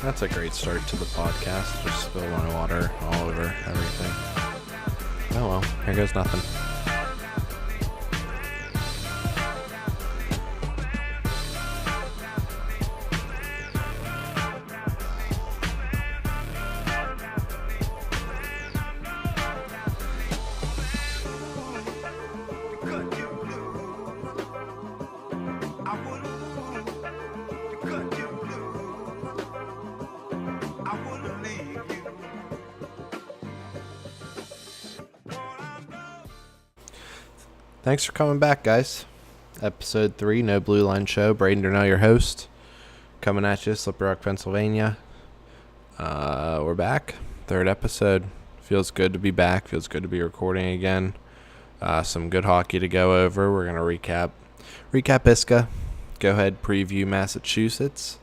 That's a great start to the podcast. Just spill my water all over everything. Oh well, here goes nothing. Thanks for coming back, guys. Episode 3, No Blue Line Show. Braden Durnell, your host. Coming at you, Slippery Rock, Pennsylvania. We're back. Third episode. Feels good to be back. Feels good to be recording again. Some good hockey to go over. We're going to recap ISCA. Go ahead, preview Massachusetts.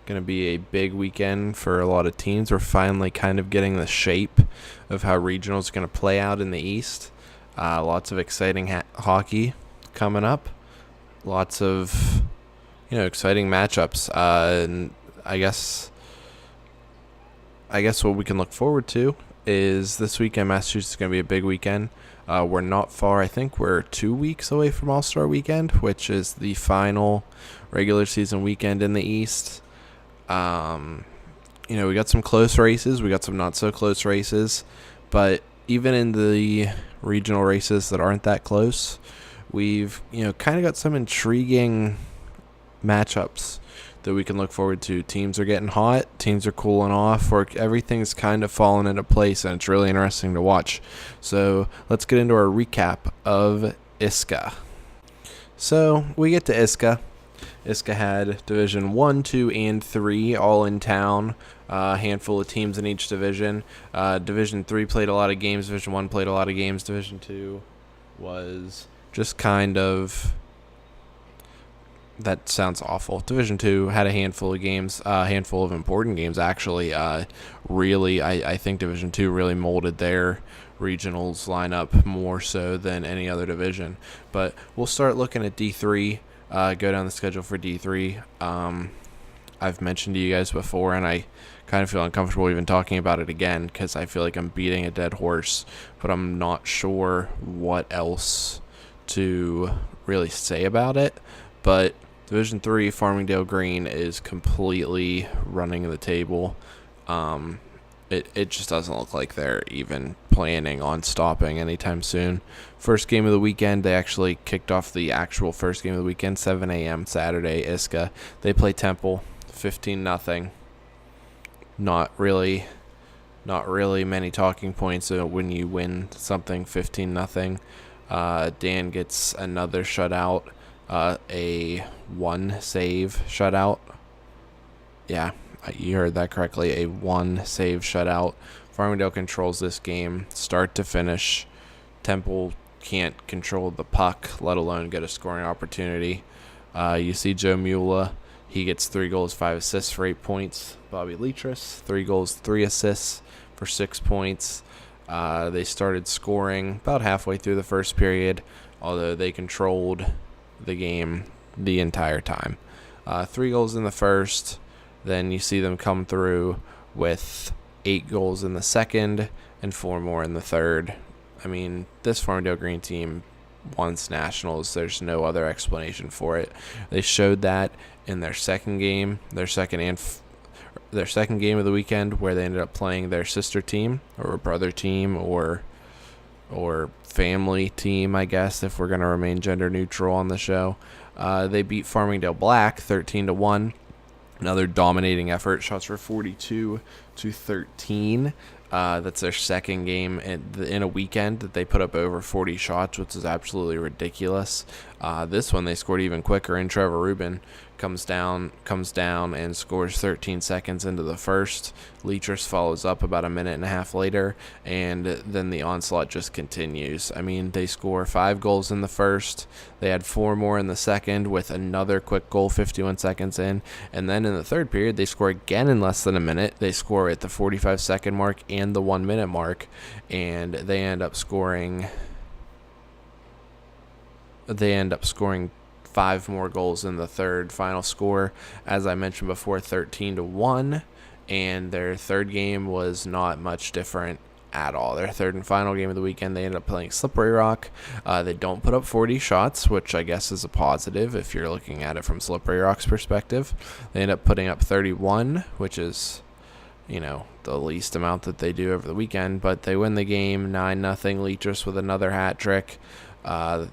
Going to be a big weekend for a lot of teams. We're finally kind of getting the shape of how regionals are going to play out in the East. Lots of exciting hockey coming up. Lots of, exciting matchups. And I guess what we can look forward to is this weekend. Massachusetts is going to be a big weekend. We're not far. I think we're 2 weeks away from All-Star Weekend, which is the final regular season weekend in the East. We got some close races. We got some not so close races. But even in the regional races that aren't that close, we've kind of got some intriguing matchups that we can look forward to. Teams are getting hot, teams are cooling off, or everything's kind of falling into place, and it's really interesting to watch. So let's get into our recap of ISCA. So we get to ISCA. ISCA had Division 1, 2, and 3 all in town. A handful of teams in each division. Division 3 played a lot of games. Division 1 played a lot of games. Division 2 was just kind of... That sounds awful. Division 2 had a handful of games, a handful of important games, actually. Really, I think Division 2 really molded their regionals lineup more so than any other division. But we'll start looking at D3. Go down the schedule for D3. I've mentioned to you guys before, and I kind of feel uncomfortable even talking about it again because I feel like I'm beating a dead horse, but I'm not sure what else to really say about it. But Division 3, Farmingdale Green is completely running the table. It just doesn't look like they're even planning on stopping anytime soon. First game of the weekend, they actually kicked off the actual first game of the weekend, 7 a.m. Saturday, ISCA. They play Temple, 15-0. Not really many talking points when you win something 15-0. Dan gets another shutout, a one-save shutout. Yeah. You heard that correctly, a one-save shutout. Farmingdale controls this game start to finish. Temple can't control the puck, let alone get a scoring opportunity. You see Joe Mula. He gets 3 goals, 5 assists for 8 points. Bobby Letras, 3 goals, 3 assists for 6 points. They started scoring about halfway through the first period, although they controlled the game the entire time. 3 goals in the first. Then you see them come through with 8 goals in the second and 4 more in the third. I mean, this Farmingdale Green team wants nationals. There's no other explanation for it. They showed that in their second game, their second game of the weekend, where they ended up playing their sister team or brother team or family team, I guess, if we're going to remain gender neutral on the show. They beat Farmingdale Black 13-1. Another dominating effort. Shots were 42-13. That's their second game in a weekend that they put up over 40 shots, which is absolutely ridiculous. This one they scored even quicker, and Trevor Rubin comes down and scores 13 seconds into the first. Letras follows up about a minute and a half later, and then the onslaught just continues. I mean, they score 5 goals in the first. They had 4 more in the second with another quick goal 51 seconds in, and then in the third period they score again in less than a minute. They score at the 45-second mark and the 1 minute mark, and they end up scoring 5 more goals in the third. Final score, as I mentioned before, 13-1. and their third game was not much different at all. Their third and final game of the weekend, they ended up playing Slippery Rock. They don't put up 40 shots, which I guess is a positive if you're looking at it from Slippery Rock's perspective. They end up putting up 31, which is, the least amount that they do over the weekend, but they win the game 9-0. Leachers with another hat trick.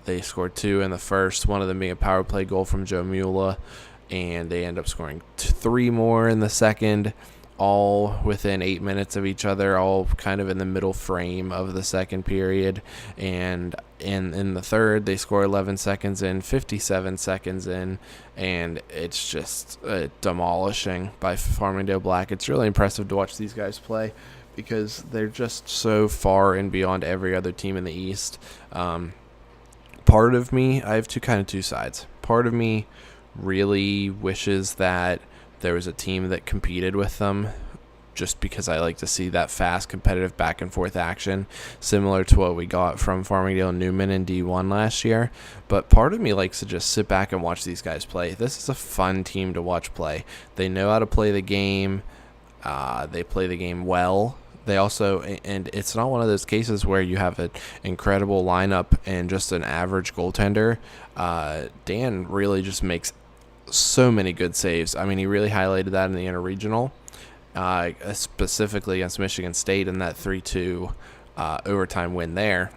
They scored 2 in the first, one of them being a power play goal from Joe Mula, and they end up scoring 3 more in the second, all within 8 minutes of each other, all kind of in the middle frame of the second period. And in the third, they score 11 seconds in, 57 seconds in, and it's just demolishing by Farmingdale Black. It's really impressive to watch these guys play because they're just so far and beyond every other team in the East. Part of me, I have two sides. Part of me really wishes that there was a team that competed with them, just because I like to see that fast, competitive back and forth action, similar to what we got from Farmingdale Newman in D1 last year. But part of me likes to just sit back and watch these guys play. This is a fun team to watch play. They know how to play the game. They play the game well. They also, and it's not one of those cases where you have an incredible lineup and just an average goaltender. Dan really just makes so many good saves. I mean, he really highlighted that in the interregional, specifically against Michigan State in that 3-2 overtime win there.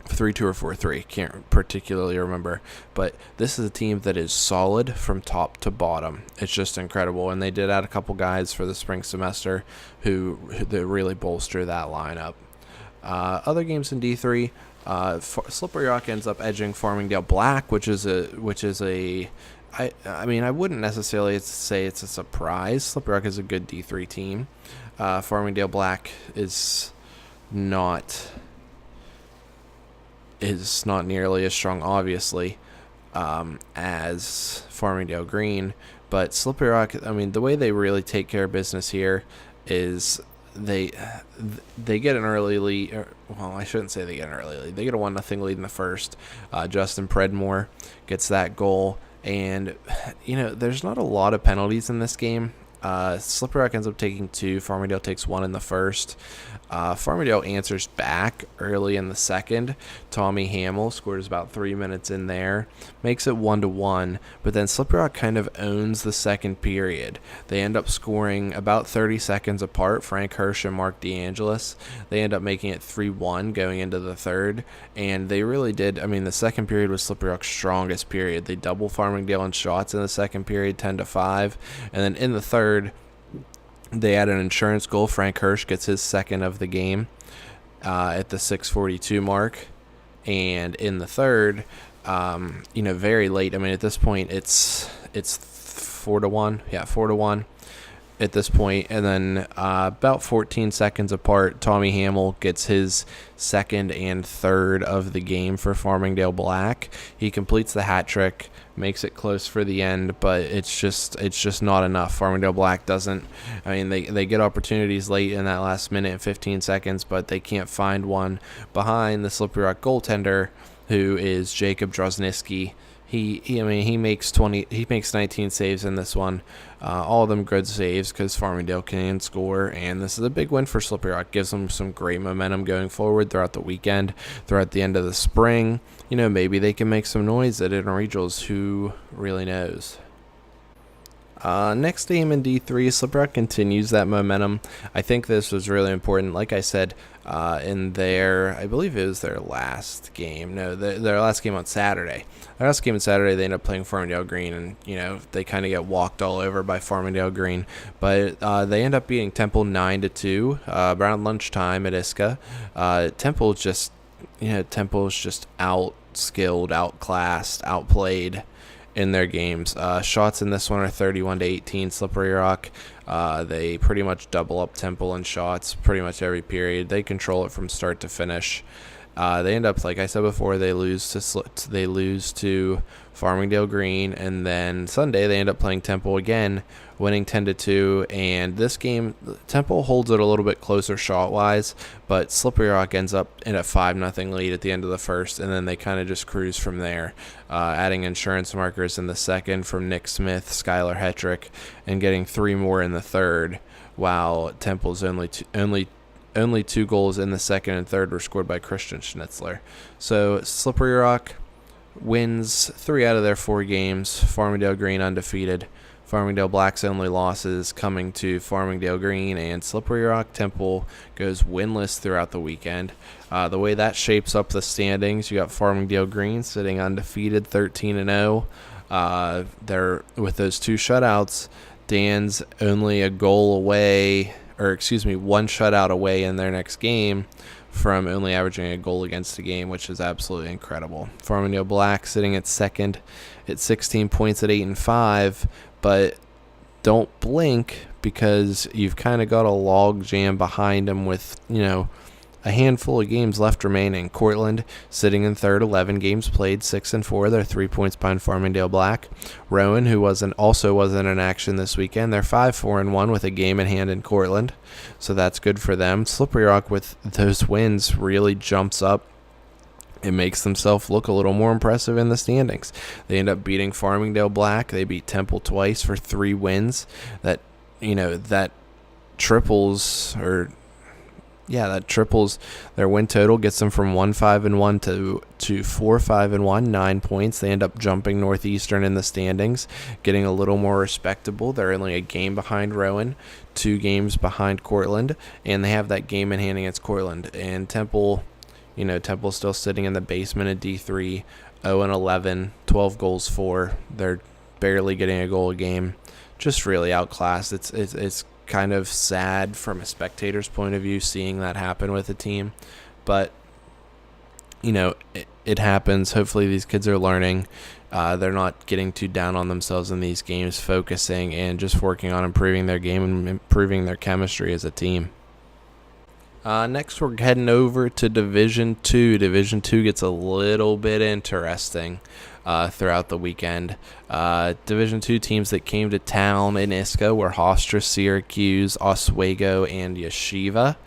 3-2 or 4-3, can't particularly remember. But this is a team that is solid from top to bottom. It's just incredible. And they did add a couple guys for the spring semester who really bolster that lineup. Other games in D3, Slippery Rock ends up edging Farmingdale Black, which is a I mean, I wouldn't necessarily say it's a surprise. Slippery Rock is a good D3 team. Farmingdale Black is not nearly as strong, obviously, as Farmingdale Green. But Slippery Rock, I mean, the way they really take care of business here is they get an early lead. Well, I shouldn't say they get an early lead. They get a 1-0 lead in the first. Justin Predmore gets that goal. And, there's not a lot of penalties in this game. Slippery Rock ends up taking 2. Farmingdale takes 1 in the first. Farmingdale answers back early in the second. Tommy Hamill scores about 3 minutes in there. Makes it 1-1. But then Slippery Rock kind of owns the second period. They end up scoring about 30 seconds apart. Frank Hirsch and Mark DeAngelis. They end up making it 3-1 going into the third. And they really did. I mean, the second period was Slippery Rock's strongest period. They double Farmingdale in shots in the second period, 10-5. And then in the third, they had an insurance goal. Frank Hirsch gets his second of the game at the 6:42 mark. And in the third, very late. I mean, at this point, it's 4-1. Yeah, 4-1 at this point. And then about 14 seconds apart, Tommy Hamill gets his second and third of the game for Farmingdale Black. He completes the hat trick, makes it close for the end, but it's just not enough. Farmingdale Black doesn't. I mean, they get opportunities late in that last minute and 15 seconds, but they can't find one behind the Slippery Rock goaltender, who is Jacob Drozniski. He makes 19 saves in this one. All of them good saves because Farmingdale can score, and this is a big win for Slippery Rock. Gives them some great momentum going forward throughout the weekend, throughout the end of the spring. Maybe they can make some noise at interregionals. Who really knows? Next game in D3, Slippery Rock continues that momentum. I think this was really important. Like I said, in I believe it was their last game. No, their last game on Saturday. Their last game on Saturday, they end up playing Farmingdale Green, and, they kind of get walked all over by Farmingdale Green. But they end up beating Temple 9-2 around lunchtime at ISCA. Temple's just out-skilled, outclassed, outplayed in their games. Shots in this one are 31-18 Slippery Rock. They pretty much double up Temple in shots pretty much every period. They control it from start to finish. They end up, like I said before, they lose to Farmingdale Green, and then Sunday they end up playing Temple again, winning 10-2. And this game, Temple holds it a little bit closer shot-wise, but Slippery Rock ends up in a 5-0 lead at the end of the first, and then they kind of just cruise from there, adding insurance markers in the second from Nick Smith, Skylar Hetrick, and getting 3 more in the third. while Temple's only 2 goals in the second and third were scored by Christian Schnitzler. So Slippery Rock wins 3 out of their 4 games. Farmingdale Green undefeated. Farmingdale Black's only losses coming to Farmingdale Green and Slippery Rock. Temple goes winless throughout the weekend. The way that shapes up the standings, you got Farmingdale Green sitting undefeated, 13-0. They're with those 2 shutouts. Dan's only a goal away, one shutout away in their next game from only averaging a goal against a game, which is absolutely incredible. Farmingdale Black sitting at second at 16 points at 8-5, but don't blink because you've kind of got a log jam behind them with, a handful of games left remaining. Cortland sitting in third, 11 games played, 6-4. They're 3 points behind Farmingdale Black. Rowan, who also wasn't in action this weekend, they're 5-4-1 with a game in hand in Cortland, so that's good for them. Slippery Rock, with those wins, really jumps up. It makes themselves look a little more impressive in the standings. They end up beating Farmingdale Black. They beat Temple twice for 3 wins. That triples their win total, gets them from 1-5-1 to 4-5-1, 9 points. They end up jumping Northeastern in the standings, getting a little more respectable. They're only a game behind Rowan, 2 games behind Cortland, and they have that game in hand against Cortland. And Temple's still sitting in the basement of D3, 0-11, 12 goals for. They're barely getting a goal a game, just really outclassed. It's kind of sad from a spectator's point of view seeing that happen with a team, but it happens. Hopefully these kids are learning. They're not getting too down on themselves in these games, focusing and just working on improving their game and improving their chemistry as a team. Next, we're heading over to Division 2. Division 2 gets a little bit interesting throughout the weekend. Division 2 teams that came to town in ISCA were Hofstra, Syracuse, Oswego, and Yeshiva.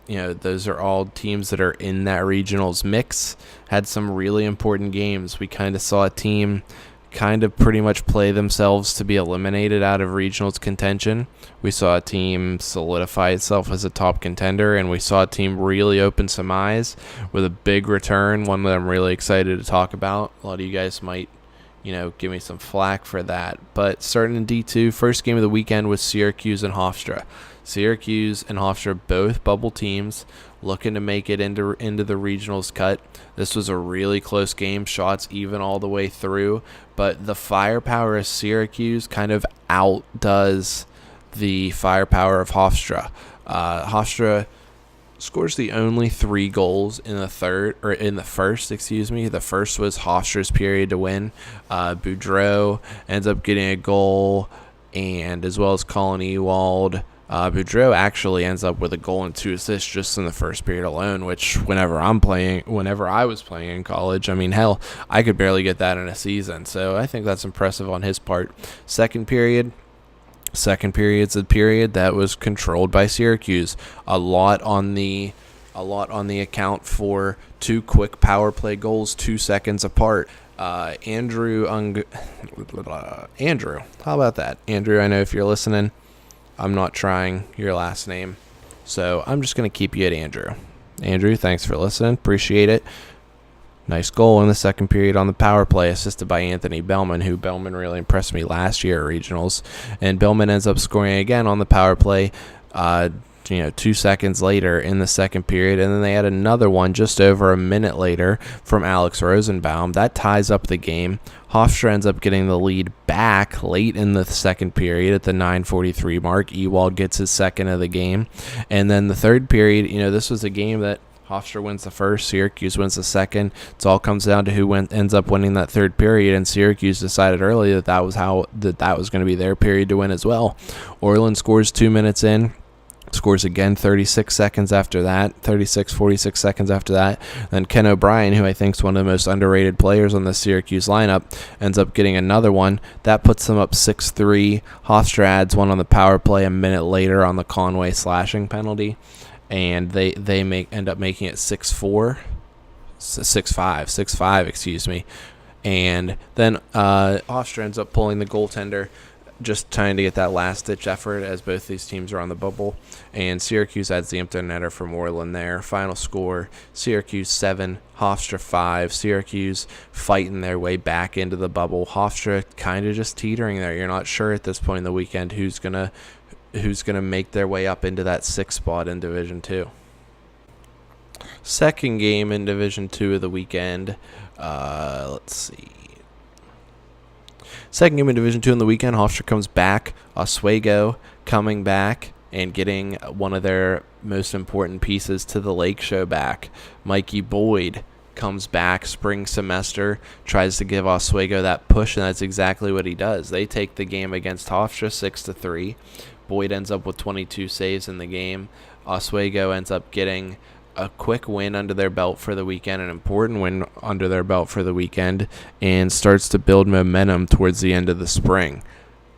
Those are all teams that are in that regionals mix. Had some really important games. We kind of saw a team kind of pretty much play themselves to be eliminated out of regionals contention. We saw a team solidify itself as a top contender, and we saw a team really open some eyes with a big return, one that I'm really excited to talk about. A lot of you guys might, give me some flack for that. But starting in D2, first game of the weekend was Syracuse and Hofstra. Syracuse and Hofstra, both bubble teams, looking to make it into the regionals cut. This was a really close game, shots even all the way through, but the firepower of Syracuse kind of outdoes the firepower of Hofstra. Hofstra scores the only 3 goals in the first. The first was Hofstra's period to win. Boudreau ends up getting a goal, and as well as Colin Ewald. Boudreau actually ends up with a goal and 2 assists just in the first period alone, which whenever I was playing in college, I could barely get that in a season. So I think that's impressive on his part. Second period's a period that was controlled by Syracuse. A lot on the account for 2 quick power play goals 2 seconds apart. Andrew, how about that? Andrew, I know if you're listening, I'm not trying your last name, so I'm just going to keep you at Andrew. Andrew, thanks for listening. Appreciate it. Nice goal in the second period on the power play, assisted by Anthony Bellman, who Bellman really impressed me last year at regionals. And Bellman ends up scoring again on the power play 2 seconds later in the second period, and then they had another one just over a minute later from Alex Rosenbaum. That ties up the game. Hofstra ends up getting the lead back late in the second period at the 9:43 mark. Ewald gets his second of the game. And then the third period, this was a game that Hofstra wins the first, Syracuse wins the second. It all comes down to who ends up winning that third period, and Syracuse decided early that was going to be their period to win as well. Orland scores 2 minutes in. Scores again 46 seconds after that, 46 seconds after that. Then Ken O'Brien, who I think is one of the most underrated players on the Syracuse lineup, ends up getting another one. That puts them up 6-3. Hofstra adds one on the power play a minute later on the Conway slashing penalty, and they end up making it 6-5, And then Hofstra ends up pulling the goaltender just trying to get that last-ditch effort as both these teams are on the bubble. And Syracuse adds the empty netter for Moreland there. Final score, Syracuse 7, Hofstra 5. Syracuse fighting their way back into the bubble. Hofstra kind of just teetering there. You're not sure at this point in the weekend who's gonna make their way up into that 6th spot in Division 2. Second game in Division 2 of the weekend. Let's see. Second game in Division 2 in the weekend, Hofstra comes back. Oswego coming back and getting one of their most important pieces to the Lake Show back. Mikey Boyd comes back spring semester, tries to give Oswego that push, and that's exactly what he does. They take the game against Hofstra 6-3. Boyd ends up with 22 saves in the game. Oswego ends up getting a quick win under their belt for the weekend, an important win under their belt for the weekend, and starts to build momentum towards the end of the spring.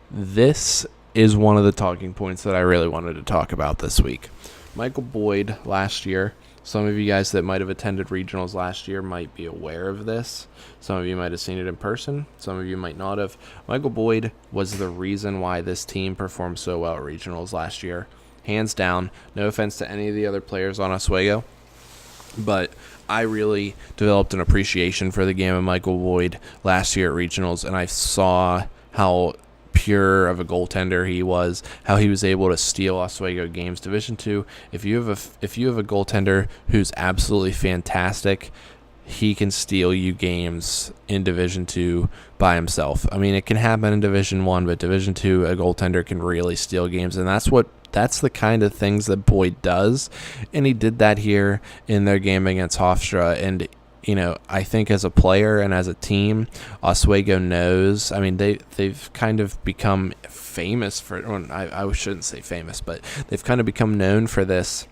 This is one of the talking points that I really wanted to talk about this week. Michael Boyd last year, some of you guys that might have attended regionals last year might be aware of this. Some of you might have seen it in person. Some of you might not have. Michael Boyd was the reason why this team performed so well at regionals last year. Hands down, no offense to any of the other players on Oswego, but I really developed an appreciation for the game of Michael Boyd last year at regionals, and I saw how pure of a goaltender he was, how he was able to steal Oswego games. Division 2, if you have a goaltender who's absolutely fantastic, he can steal you games in Division 2 by himself. I mean, it can happen in Division 1, but Division 2, a goaltender can really steal games, and that's the kind of things that Boyd does, and he did that here in their game against Hofstra. And I think as a player and as a team, Oswego knows. I mean, they've kind of become famous for. Well, I shouldn't say famous, but they've kind of become known for this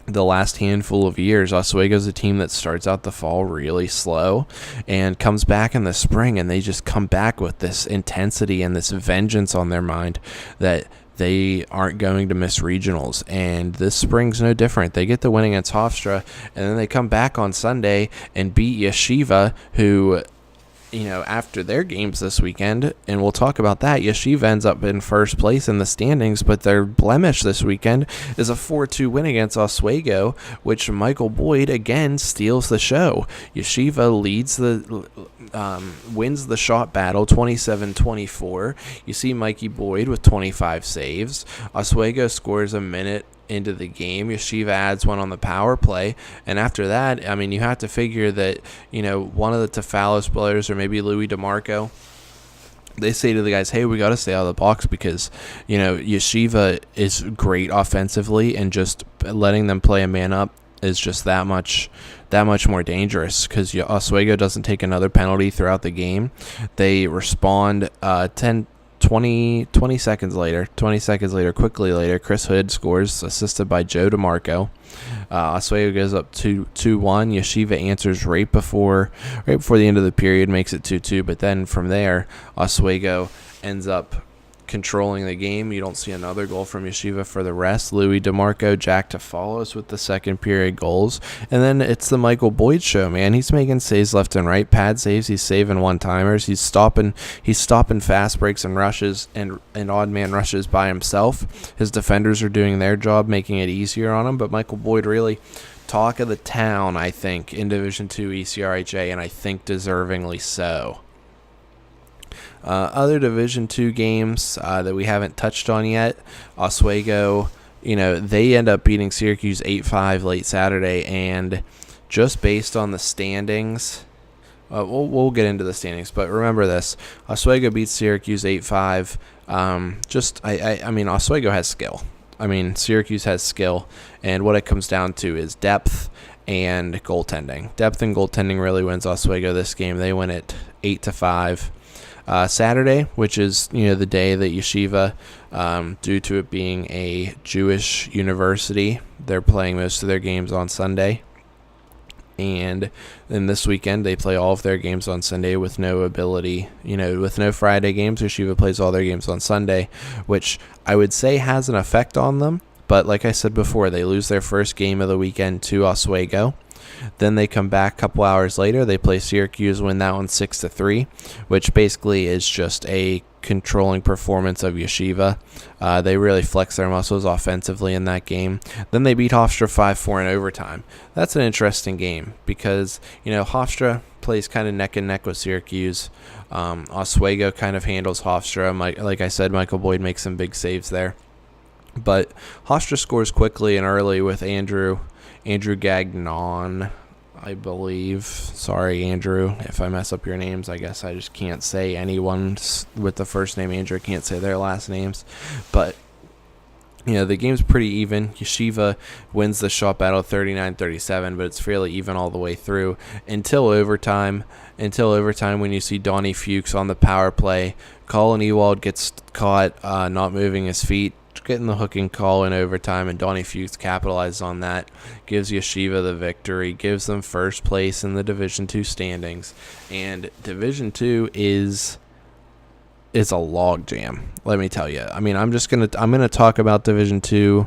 the last handful of years. Oswego's a team that starts out the fall really slow and comes back in the spring, and they just come back with this intensity and this vengeance on their mind that they aren't going to miss regionals. And this spring's no different. They get the win against Hofstra, and then they come back on Sunday and beat Yeshiva, who, after their games this weekend, and we'll talk about that, Yeshiva ends up in first place in the standings, but their blemish this weekend is a 4-2 win against Oswego, which Michael Boyd again steals the show. Yeshiva wins the shot battle 27-24. You see Mikey Boyd with 25 saves. Oswego scores a minute into the game. Yeshiva adds one on the power play, and after that, I mean, you have to figure that one of the Tafalos players, or maybe Louis DeMarco, they say to the guys, hey, we got to stay out of the box because Yeshiva is great offensively, and just letting them play a man up is just that much more dangerous because Oswego doesn't take another penalty throughout the game. They respond 20 seconds later, quickly later, Chris Hood scores, assisted by Joe DeMarco. Oswego goes up 2-1. Yeshiva answers right before the end of the period, makes it 2-2. But then from there, Oswego ends up controlling the game. You don't see another goal from Yeshiva for the rest. Louis DeMarco, Jack Tafalos with the second period goals. And then it's the Michael Boyd show, man. He's making saves left and right, pad saves, he's saving one-timers, he's stopping fast breaks and rushes and odd man rushes by himself. His defenders are doing their job, making it easier on him, but Michael Boyd really talk of the town, I think, in Division 2 ECRHA, and I think deservingly so. Other Division 2 games that we haven't touched on yet, Oswego, they end up beating Syracuse 8-5 late Saturday, and just based on the standings, we'll get into the standings, but remember this, Oswego beats Syracuse 8-5. I mean, Oswego has skill. I mean, Syracuse has skill, and what it comes down to is depth and goaltending. Depth and goaltending really wins Oswego this game. They win it 8-5. Saturday, which is the day that Yeshiva, due to it being a Jewish university, they're playing most of their games on Sunday. And then this weekend they play all of their games on Sunday with no ability, with no Friday games. Yeshiva plays all their games on Sunday, which I would say has an effect on them. But like I said before, they lose their first game of the weekend to Oswego. Then they come back a couple hours later. They play Syracuse, win that one 6-3, which basically is just a controlling performance of Yeshiva. They really flexed their muscles offensively in that game. Then they beat Hofstra 5-4 in overtime. That's an interesting game because, Hofstra plays kind of neck and neck with Syracuse. Oswego kind of handles Hofstra. Like I said, Michael Boyd makes some big saves there. But Hofstra scores quickly and early with Andrew Gagnon, I believe. Sorry, Andrew, if I mess up your names. I guess I just can't say anyone with the first name Andrew. Can't say their last names. But, the game's pretty even. Yeshiva wins the shot battle 39-37, but it's fairly even all the way through until overtime. When you see Donnie Fuchs on the power play, Colin Ewald gets caught not moving his feet, getting the hooking call in overtime, and Donnie Fuchs capitalizes on that, gives Yeshiva the victory, gives them first place in the Division II standings. And Division II is a logjam, let me tell you. I'm gonna talk about Division II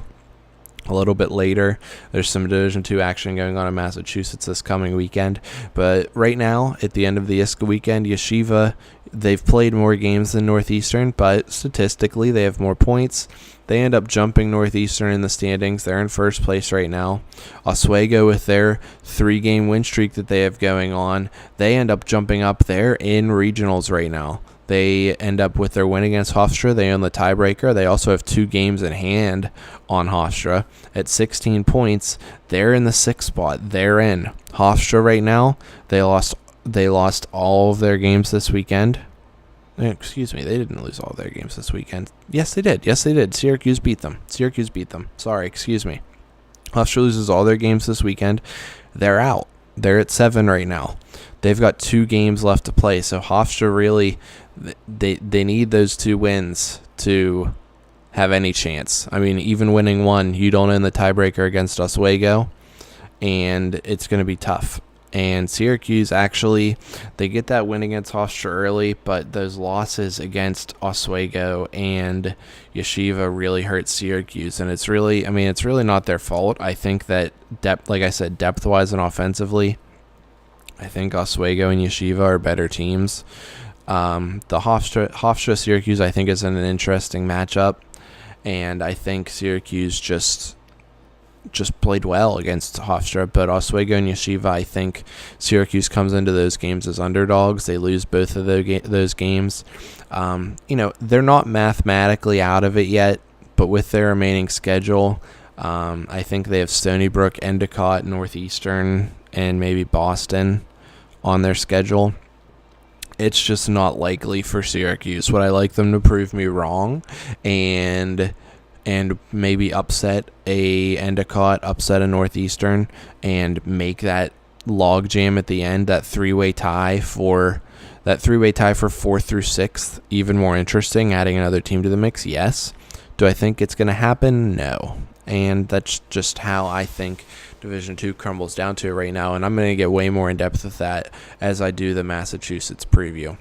a little bit later. There's some Division II action going on in Massachusetts this coming weekend. But right now, at the end of the ISCA weekend, Yeshiva, they've played more games than Northeastern, but statistically they have more points. They end up jumping Northeastern in the standings. They're in first place right now. Oswego, with their 3-game win streak that they have going on, they end up jumping up there in regionals right now. They end up with their win against Hofstra. They own the tiebreaker. They also have 2 games in hand on Hofstra. At 16 points, they're in the 6th spot. They're in. Hofstra right now, they lost all of their games this weekend. Excuse me, they didn't lose all their games this weekend. Yes, they did. Syracuse beat them. Sorry, excuse me. Hofstra loses all their games this weekend. They're out. They're at 7 right now. They've got 2 games left to play. So Hofstra really, they need those 2 wins to have any chance. Even winning 1, you don't end the tiebreaker against Oswego, and it's going to be tough. And Syracuse, actually, they get that win against Hofstra early, but those losses against Oswego and Yeshiva really hurt Syracuse. And it's really not their fault. I think that depth-wise and offensively, I think Oswego and Yeshiva are better teams. The Hofstra-Syracuse, I think, is an interesting matchup. And I think Syracuse just played well against Hofstra, but Oswego and Yeshiva, I think Syracuse comes into those games as underdogs. They lose both of those games. They're not mathematically out of it yet, but with their remaining schedule, I think they have Stony Brook, Endicott, Northeastern, and maybe Boston on their schedule. It's just not likely for Syracuse. Would I like them to prove me wrong and maybe upset a Endicott, upset a Northeastern, and make that logjam at the end, that three-way tie for 4th through 6th even more interesting, adding another team to the mix? Yes. Do I think it's going to happen? No. And that's just how I think Division II crumbles down to right now, and I'm going to get way more in depth with that as I do the Massachusetts preview.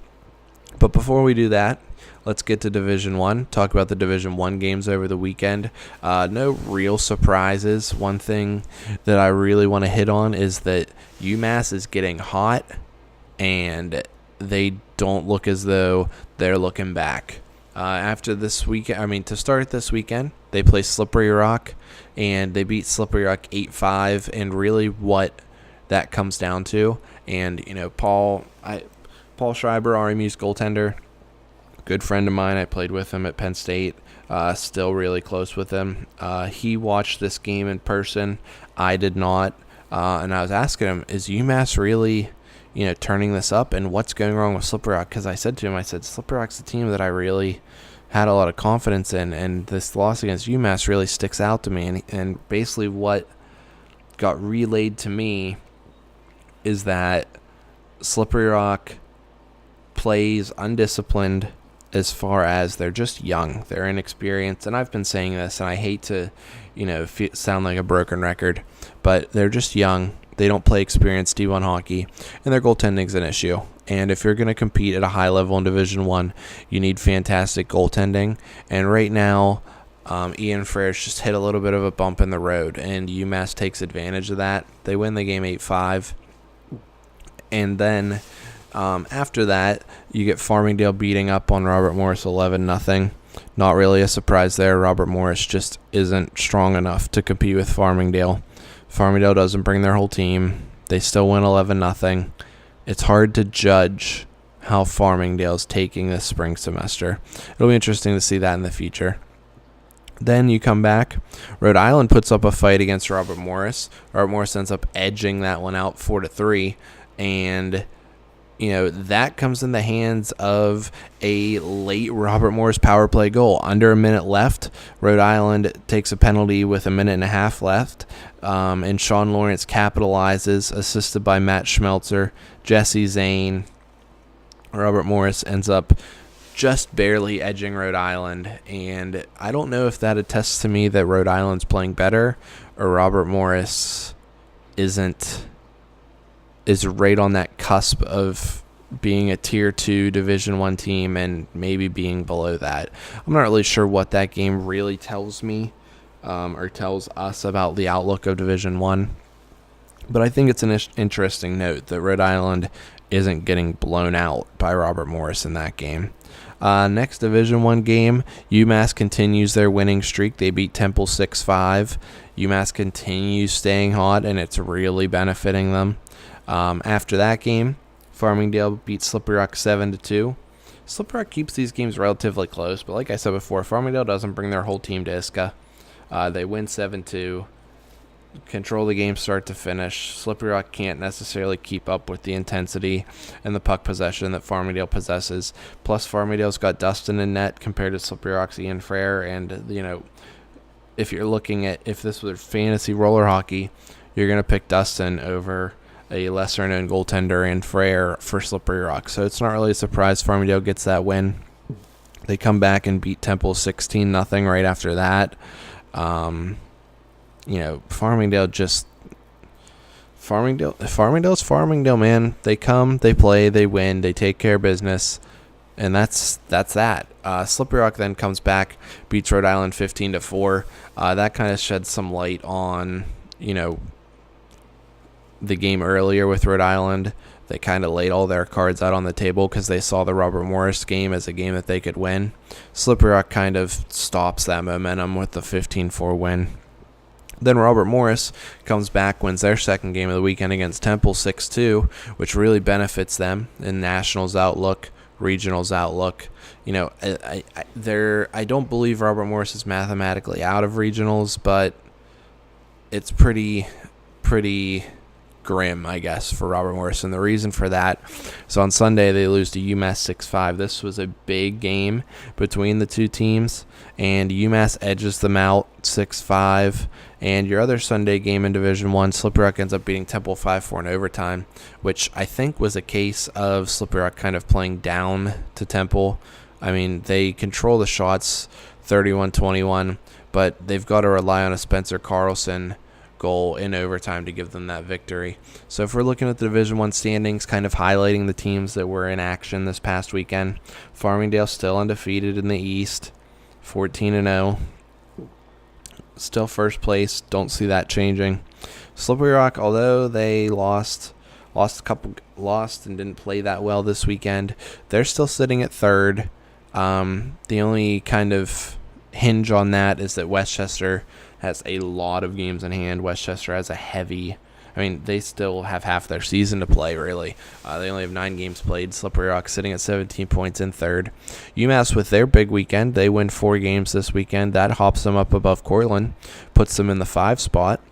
But before we do that, let's get to Division I, talk about the Division I games over the weekend. No real surprises. One thing that I really want to hit on is that UMass is getting hot, and they don't look as though they're looking back. After this weekend, to start this weekend, they play Slippery Rock, and they beat Slippery Rock 8-5, and really what that comes down to. And, Paul Schreiber, RMU's goaltender, good friend of mine. I played with him at Penn State. Still really close with him. He watched this game in person. I did not. And I was asking him, is UMass really, turning this up? And what's going wrong with Slippery Rock? Because I said to him, Slippery Rock's a team that I really had a lot of confidence in. And this loss against UMass really sticks out to me. And basically what got relayed to me is that Slippery Rock plays undisciplined as far as they're just young. They're inexperienced. And I've been saying this, and I hate to, sound like a broken record, but they're just young. They don't play experienced D1 hockey, and their goaltending's an issue. And if you're going to compete at a high level in Division I, you need fantastic goaltending. And right now, Ian Frere's just hit a little bit of a bump in the road, and UMass takes advantage of that. They win the game 8-5. And then After that, you get Farmingdale beating up on Robert Morris 11-0. Not really a surprise there. Robert Morris just isn't strong enough to compete with Farmingdale. Farmingdale doesn't bring their whole team. They still win 11-0. It's hard to judge how Farmingdale's taking this spring semester. It'll be interesting to see that in the future. Then you come back. Rhode Island puts up a fight against Robert Morris. Robert Morris ends up edging that one out 4-3. And that comes in the hands of a late Robert Morris power play goal. Under a minute left, Rhode Island takes a penalty with a minute and a half left, and Sean Lawrence capitalizes, assisted by Matt Schmelzer, Jesse Zane. Robert Morris ends up just barely edging Rhode Island, and I don't know if that attests to me that Rhode Island's playing better or Robert Morris is right on that cusp of being a Tier 2 Division 1 team and maybe being below that. I'm not really sure what that game really tells me or tells us about the outlook of Division 1. But I think it's an interesting note that Rhode Island isn't getting blown out by Robert Morris in that game. Next Division 1 game, UMass continues their winning streak. They beat Temple 6-5. UMass continues staying hot, and it's really benefiting them. After that game, Farmingdale beats Slippery Rock 7-2. Slippery Rock keeps these games relatively close, but like I said before, Farmingdale doesn't bring their whole team to ISCA. They win 7-2, control the game start to finish. Slippery Rock can't necessarily keep up with the intensity and the puck possession that Farmingdale possesses. Plus, Farmingdale's got Dustin in net compared to Slippery Rock's Ian Frere, and if you're looking at if this was fantasy roller hockey, you're going to pick Dustin over a lesser-known goaltender and Frere for Slippery Rock. So it's not really a surprise Farmingdale gets that win. They come back and beat Temple 16-0 right after that. Farmingdale's Farmingdale, man. They come, they play, they win, they take care of business, and that's that. Slippery Rock then comes back, beats Rhode Island 15-4. That kind of sheds some light on, the game earlier with Rhode Island. They kind of laid all their cards out on the table because they saw the Robert Morris game as a game that they could win. Slippery Rock kind of stops that momentum with the 15-4 win. Then Robert Morris comes back, wins their second game of the weekend against Temple 6-2, which really benefits them in Nationals outlook, Regionals outlook. I don't believe Robert Morris is mathematically out of Regionals, but it's pretty grim, I guess, for Robert Morris. And the reason for that is on Sunday they lose to UMass 6-5. This was a big game between the two teams, and UMass edges them out 6-5. And your other Sunday game in Division 1, Slippery Rock ends up beating Temple 5-4 in overtime, which I think was a case of Slippery Rock kind of playing down to Temple. I mean, they control the shots 31-21, but they've got to rely on a Spencer Carlson goal in overtime to give them that victory. So if we're looking at the Division 1 standings, kind of highlighting the teams that were in action this past weekend, Farmingdale still undefeated in the East, 14-0. Still first place. Don't see that changing. Slippery Rock, although they lost and didn't play that well this weekend, they're still sitting at third. The only kind of hinge on that is that Westchester has a lot of games in hand. Westchester has they still have half their season to play, really. They only have 9 games played. Slippery Rock sitting at 17 points in third. UMass, with their big weekend, they win 4 games this weekend. That hops them up above Cortland, puts them in the 5 spot,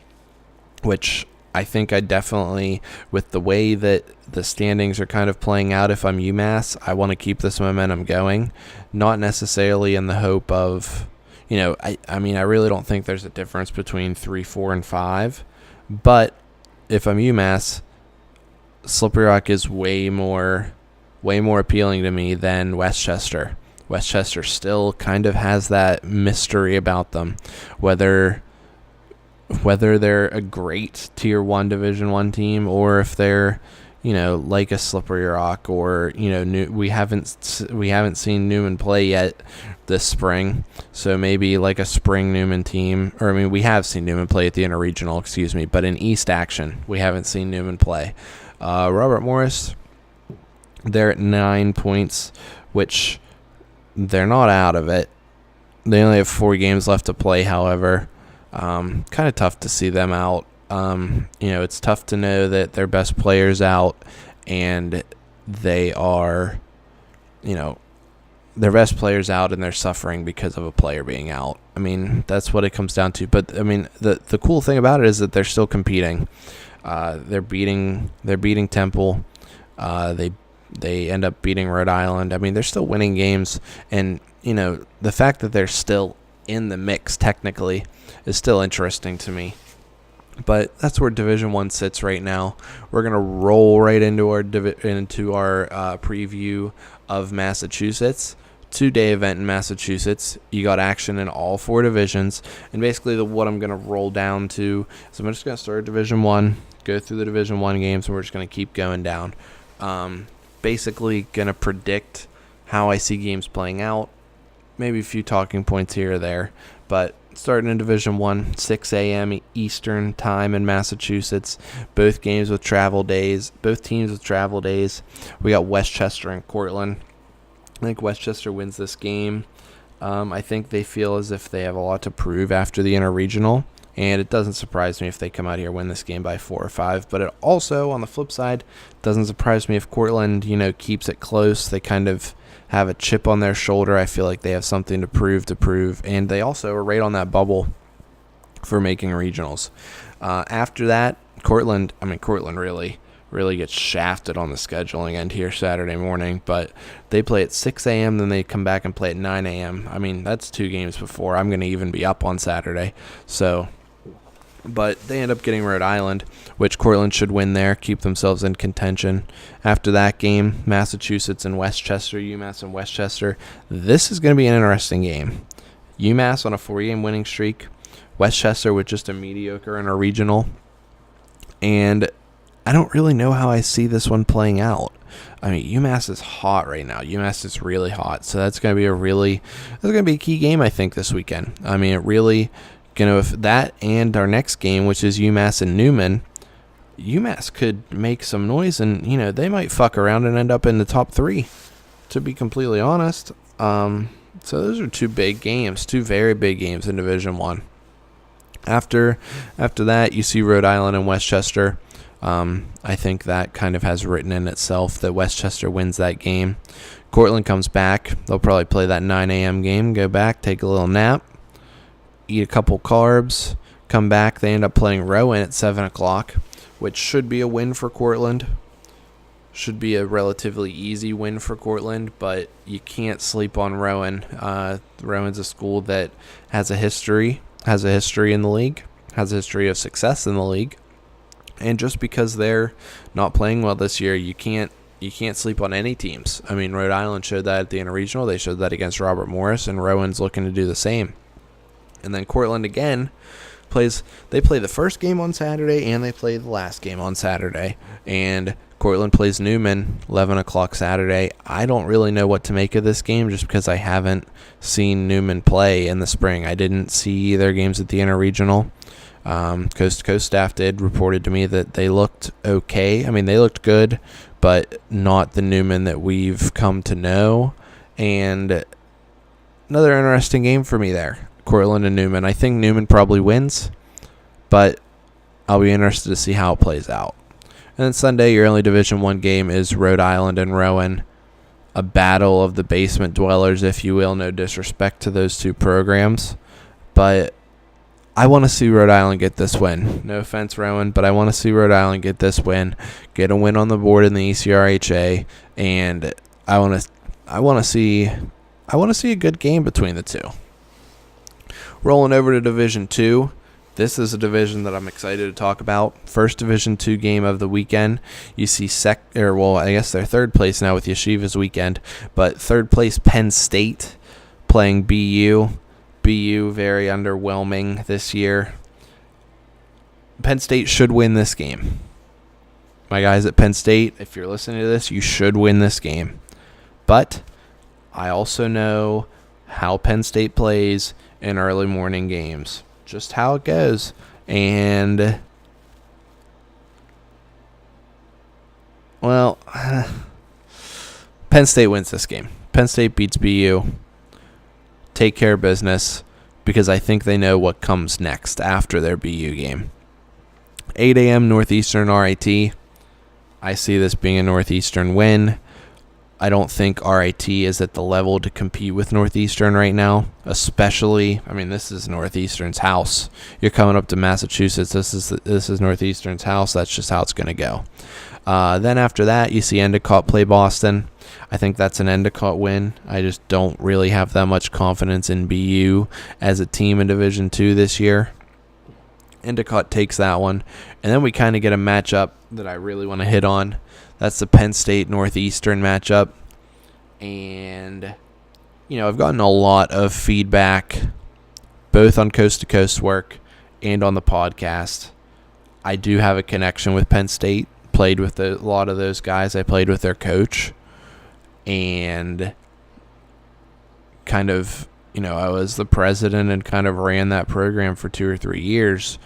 which I think I definitely, with the way that the standings are kind of playing out, if I'm UMass, I want to keep this momentum going, not necessarily in the hope of, I really don't think there's a difference between 3, 4, and 5, but if I'm UMass, Slippery Rock is way more appealing to me than Westchester. Westchester still kind of has that mystery about them, whether they're a great Tier 1 Division 1 team or if they're, like a Slippery Rock or, we haven't seen Newman play yet this spring, so maybe like a spring Newman team, we have seen Newman play at the Interregional, but in East action, we haven't seen Newman play. Robert Morris, They're at 9 points, which they're not out of it. They only have 4 games left to play, however. Kind of tough to see them out. It's tough to know that their best player's out and they are, their best player's out and they're suffering because of a player being out. I mean, that's what it comes down to. But, I mean, the cool thing about it is that they're still competing. They're beating Temple. They end up beating Rhode Island. I mean, they're still winning games. And, the fact that they're still in the mix technically is still interesting to me. But that's where Division I sits right now. We're gonna roll right into our preview of Massachusetts. 2-day event in Massachusetts. You got action in all 4 divisions, and basically what I'm gonna roll down to is I'm just gonna start Division I, go through the Division I games, and we're just gonna keep going down. Basically gonna predict how I see games playing out. Maybe a few talking points here or there, but starting in Division I, 6 a.m. Eastern time in Massachusetts. Both teams with travel days. We got Westchester and Cortland. I think Westchester wins this game. I think they feel as if they have a lot to prove after the interregional, and it doesn't surprise me if they come out here and win this game by 4 or 5. But it also, on the flip side, doesn't surprise me if Cortland, keeps it close. They kind of have a chip on their shoulder. I feel like they have something to prove, and they also are right on that bubble for making regionals. After that, Cortland really gets shafted on the scheduling end here Saturday morning, but they play at 6 a.m., then they come back and play at 9 a.m. I mean, that's 2 games before I'm going to even be up on Saturday. But they end up getting Rhode Island, which Cortland should win there, keep themselves in contention. After that game, Massachusetts and Westchester, UMass and Westchester. This is going to be an interesting game. UMass on a 4-game winning streak, Westchester with just a mediocre in a regional. And I don't really know how I see this one playing out. I mean, UMass is hot right now. UMass is really hot. So that's going to be a key game, I think, this weekend. I mean, it really... if that and our next game, which is UMass and Newman, UMass could make some noise and, they might fuck around and end up in the top 3, to be completely honest. So those are 2 big games, 2 very big games in Division I. After that, you see Rhode Island and Westchester. I think that kind of has written in itself that Westchester wins that game. Cortland comes back. They'll probably play that 9 a.m. game, go back, take a little nap, eat a couple carbs, come back. They end up playing Rowan at 7 o'clock, which should be a win for Cortland. Should be a relatively easy win for Cortland, but you can't sleep on Rowan. Rowan's a school that has a history in the league, has a history of success in the league. And just because they're not playing well this year, you can't sleep on any teams. I mean, Rhode Island showed that at the interregional. They showed that against Robert Morris, and Rowan's looking to do the same. And then Cortland again they play the first game on Saturday and they play the last game on Saturday. And Cortland plays Newman 11 o'clock Saturday. I don't really know what to make of this game just because I haven't seen Newman play in the spring. I didn't see their games at the interregional. Coast to Coast staff reported to me that they looked okay. I mean, they looked good, but not the Newman that we've come to know. And another interesting game for me there. Cortland and Newman. I think Newman probably wins, but I'll be interested to see how it plays out. And then Sunday, your only Division I game is Rhode Island and Rowan. A battle of the basement dwellers, if you will. No disrespect to those 2 programs, but I want to see Rhode Island get this win. No offense, Rowan, but I want to see Rhode Island get this win, get a win on the board in the ECRHA, and I want to see a good game between the 2. Rolling over to Division II. This is a division that I'm excited to talk about. First Division II game of the weekend. You see I guess they're 3rd place now with Yeshiva's weekend, but 3rd place Penn State playing BU. BU very underwhelming this year. Penn State should win this game. My guys at Penn State, if you're listening to this, you should win this game. But I also know how Penn State plays in early morning games. Just how it goes. And, well, Penn State wins this game. Penn State beats BU. Take care of business because I think they know what comes next after their BU game. 8 a.m. Northeastern RIT. I see this being a Northeastern win. I don't think RIT is at the level to compete with Northeastern right now, especially, this is Northeastern's house. You're coming up to Massachusetts. This is Northeastern's house. That's just how it's going to go. Then after that, you see Endicott play Boston. I think that's an Endicott win. I just don't really have that much confidence in BU as a team in Division II this year. Endicott takes that one. And then we kind of get a matchup that I really want to hit on. That's the Penn State Northeastern matchup. And, I've gotten a lot of feedback, both on Coast to Coast work and on the podcast. I do have a connection with Penn State. Played with a lot of those guys. I played with their coach. And kind of, I was the president and kind of ran that program for 2 or 3 years.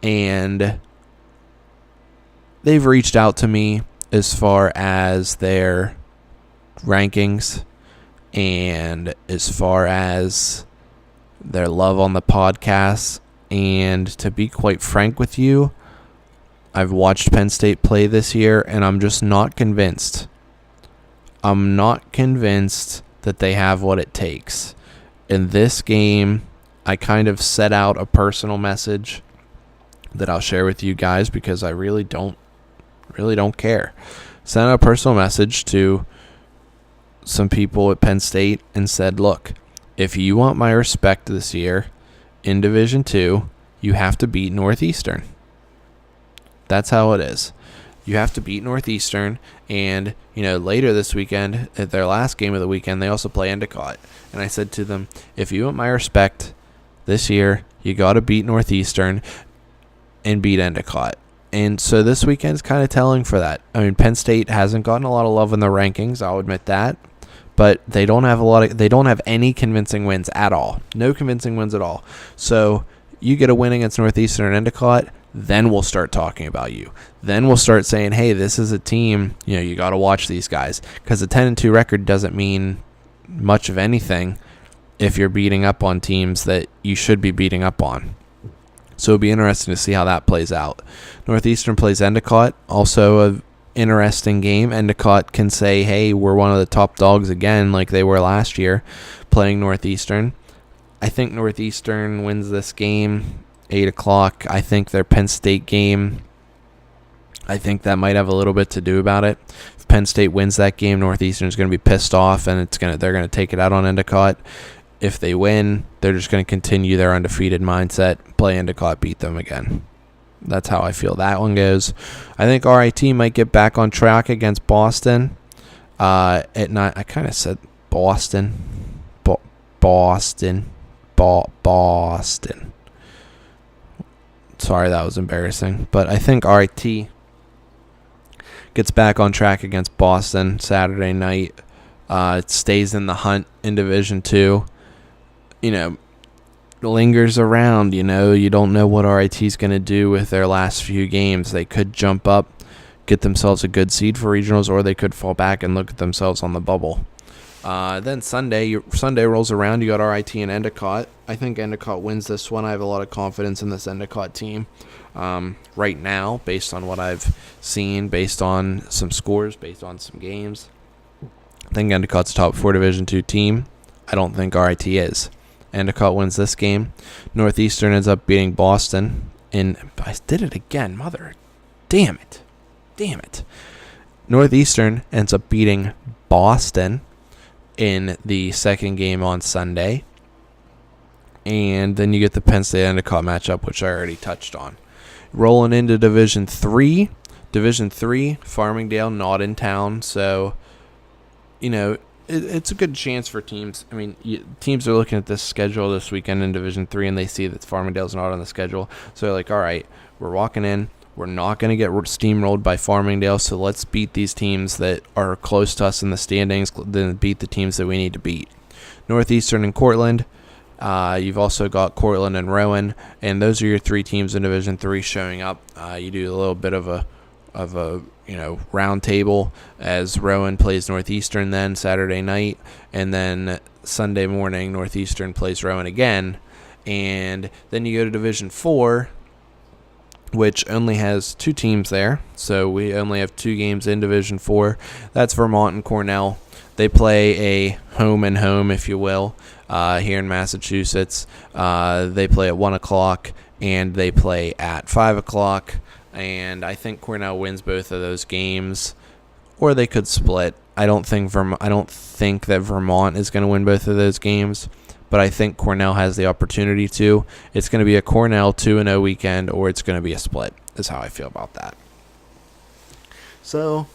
And they've reached out to me as far as their rankings and as far as their love on the podcast. And to be quite frank with you, I've watched Penn State play this year, and I'm just not convinced. I'm not convinced that they have what it takes. In this game, I kind of set out a personal message that I'll share with you guys because I really don't care. Sent out a personal message to some people at Penn State and said, look, if you want my respect this year in Division II, you have to beat Northeastern. That's how it is. You have to beat Northeastern, and, later this weekend, at their last game of the weekend, they also play Endicott. And I said to them, if you want my respect this year, you got to beat Northeastern and beat Endicott. And so this weekend is kind of telling for that. Penn State hasn't gotten a lot of love in the rankings, I'll admit that. But they don't have any convincing wins at all. No convincing wins at all. So you get a win against Northeastern and Endicott, then we'll start talking about you. Then we'll start saying, hey, this is a team, you got to watch these guys. Because a 10-2 record doesn't mean much of anything if you're beating up on teams that you should be beating up on. So it'll be interesting to see how that plays out. Northeastern plays Endicott, also an interesting game. Endicott can say, hey, we're one of the top dogs again like they were last year playing Northeastern. I think Northeastern wins this game, 8 o'clock. I think their Penn State game, I think that might have a little bit to do about it. If Penn State wins that game, Northeastern's going to be pissed off, and they're going to take it out on Endicott. If they win, they're just going to continue their undefeated mindset, play Endicott, beat them again. That's how I feel that one goes. I think RIT might get back on track against Boston. At 9, I kind of said Boston. Boston. Sorry, that was embarrassing. But I think RIT gets back on track against Boston Saturday night. It stays in the hunt in Division II. Lingers around, you don't know what RIT's going to do with their last few games. They could jump up, get themselves a good seed for regionals, or they could fall back and look at themselves on the bubble. Then Sunday rolls around, you got RIT and Endicott. I think Endicott wins this one. I have a lot of confidence in this Endicott team right now, based on what I've seen, based on some scores, based on some games. I think Endicott's a top 4 Division II team. I don't think RIT is. Endicott wins this game. Northeastern ends up beating Boston. I did it again. Mother. Damn it. Northeastern ends up beating Boston in the second game on Sunday. And then you get the Penn State Endicott matchup, which I already touched on. Rolling into Division 3. Division 3, Farmingdale not in town. So, it's a good chance for teams. Teams are looking at this schedule this weekend in Division 3, and they see that Farmingdale's not on the schedule. So they're like, all right, we're walking in. We're not going to get steamrolled by Farmingdale, so let's beat these teams that are close to us in the standings, then beat the teams that we need to beat. Northeastern and Cortland. You've also got Cortland and Rowan, and those are your 3 teams in Division 3 showing up. You do a little bit of a round table, as Rowan plays Northeastern then Saturday night, and then Sunday morning Northeastern plays Rowan again, and then you go to Division 4, which only has 2 teams there, so we only have 2 games in Division 4. That's Vermont and Cornell. They play a home and home, if you will, here in Massachusetts. They play at 1 o'clock, and they play at 5 o'clock. And I think Cornell wins both of those games, or they could split. I don't think that Vermont is going to win both of those games, but I think Cornell has the opportunity to. It's going to be a Cornell 2-0 weekend, or it's going to be a split, is how I feel about that. So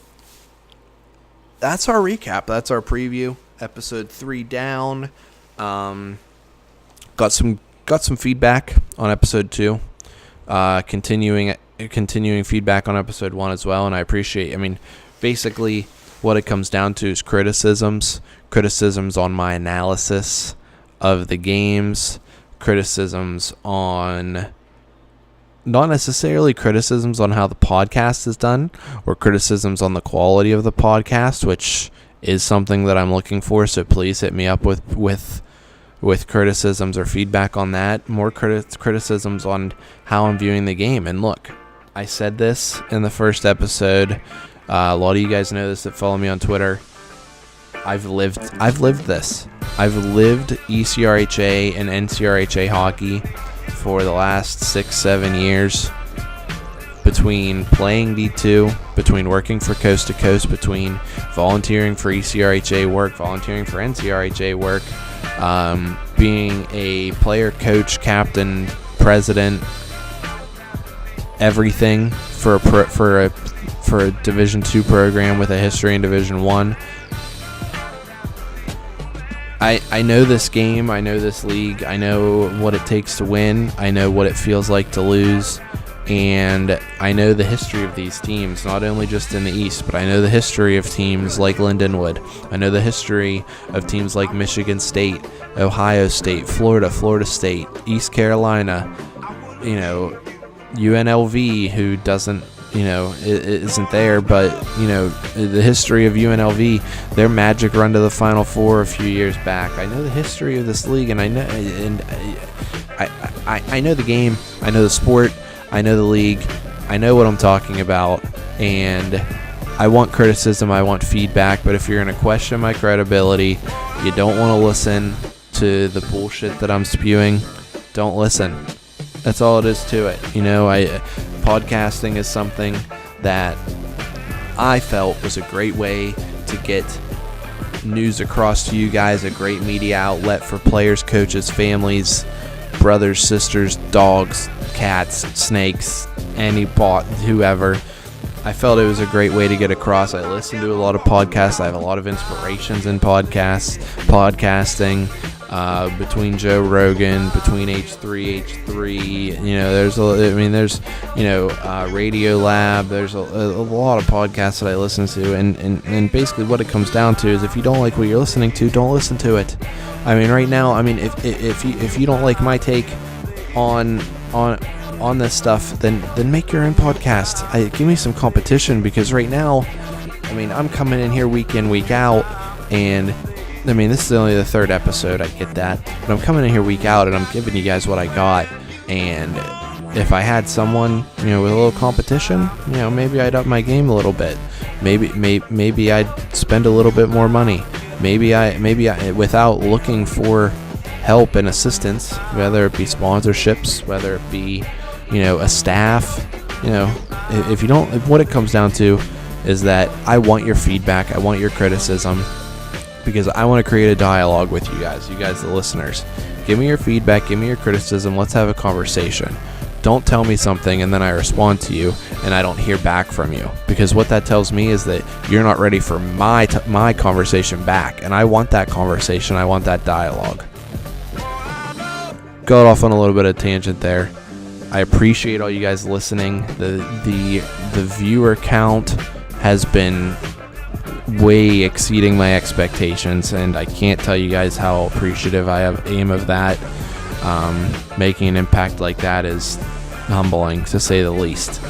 that's our recap. That's our preview. Episode 3 down. Got some feedback on episode 2. Continuing feedback on episode 1 as well, and I appreciate. Basically, what it comes down to is criticisms on my analysis of the games, criticisms on, not necessarily criticisms on how the podcast is done, or criticisms on the quality of the podcast, which is something that I'm looking for, so please hit me up with criticisms or feedback on that. More criticisms on how I'm viewing the game. And look, I said this in the first episode. A lot of you guys know this that follow me on Twitter. I've lived this. I've lived ECRHA and NCRHA hockey for the last 6-7 years. Between playing D2, between working for Coast to Coast, between volunteering for ECRHA work, volunteering for NCRHA work, being a player, coach, captain, president, everything for a Division 2 program with a history in Division 1. I know this game, I know this league, I know what it takes to win, I know what it feels like to lose, and I know the history of these teams, not only just in the East, but I know the history of teams like Lindenwood. I know the history of teams like Michigan State, Ohio State, Florida State, East Carolina, UNLV, who doesn't, isn't there, but, the history of UNLV, their magic run to the Final Four a few years back. I know the history of this league, and I know the game, I know the sport, I know the league, I know what I'm talking about, and I want criticism, I want feedback, but if you're going to question my credibility, you don't want to listen to the bullshit that I'm spewing, don't listen. That's all it is to it. Podcasting is something that I felt was a great way to get news across to you guys, a great media outlet for players, coaches, families, brothers, sisters, dogs, cats, snakes, whoever. I felt it was a great way to get across. I listen to a lot of podcasts. I have a lot of inspirations in podcasting. Between Joe Rogan, between H3, there's Radio Lab, there's a lot of podcasts that I listen to, and basically what it comes down to is if you don't like what you're listening to, don't listen to it. Right now, if you don't like my take on this stuff, then make your own podcast. Give me some competition, because right now, I'm coming in here week in, week out, and this is only the 3rd episode, I get that, but I'm coming in here week out, and I'm giving you guys what I got, and if I had someone, with a little competition, maybe I'd up my game a little bit, maybe I'd spend a little bit more money, maybe I, without looking for help and assistance, whether it be sponsorships, whether it be, a staff, if you don't, what it comes down to is that I want your feedback, I want your criticism, because I want to create a dialogue with you guys, the listeners. Give me your feedback, give me your criticism, let's have a conversation. Don't tell me something and then I respond to you and I don't hear back from you, because what that tells me is that you're not ready for my conversation back, and I want that conversation, I want that dialogue. Got off on a little bit of tangent there. I appreciate all you guys listening. The viewer count has been way exceeding my expectations, and I can't tell you guys how appreciative I am of that. Making an impact like that is humbling, to say the least.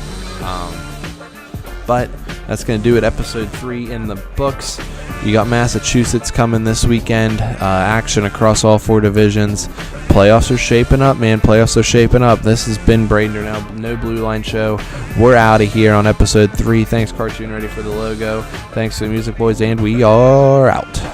But that's going to do it. Episode 3 in the books. You got Massachusetts coming this weekend. Action across all 4 divisions. Playoffs are shaping up, man. Playoffs are shaping up. This has been Braden Now, No Blue Line Show. We're out of here on episode 3. Thanks, Cartoon Ready, for the logo. Thanks to the Music Boys, and we are out.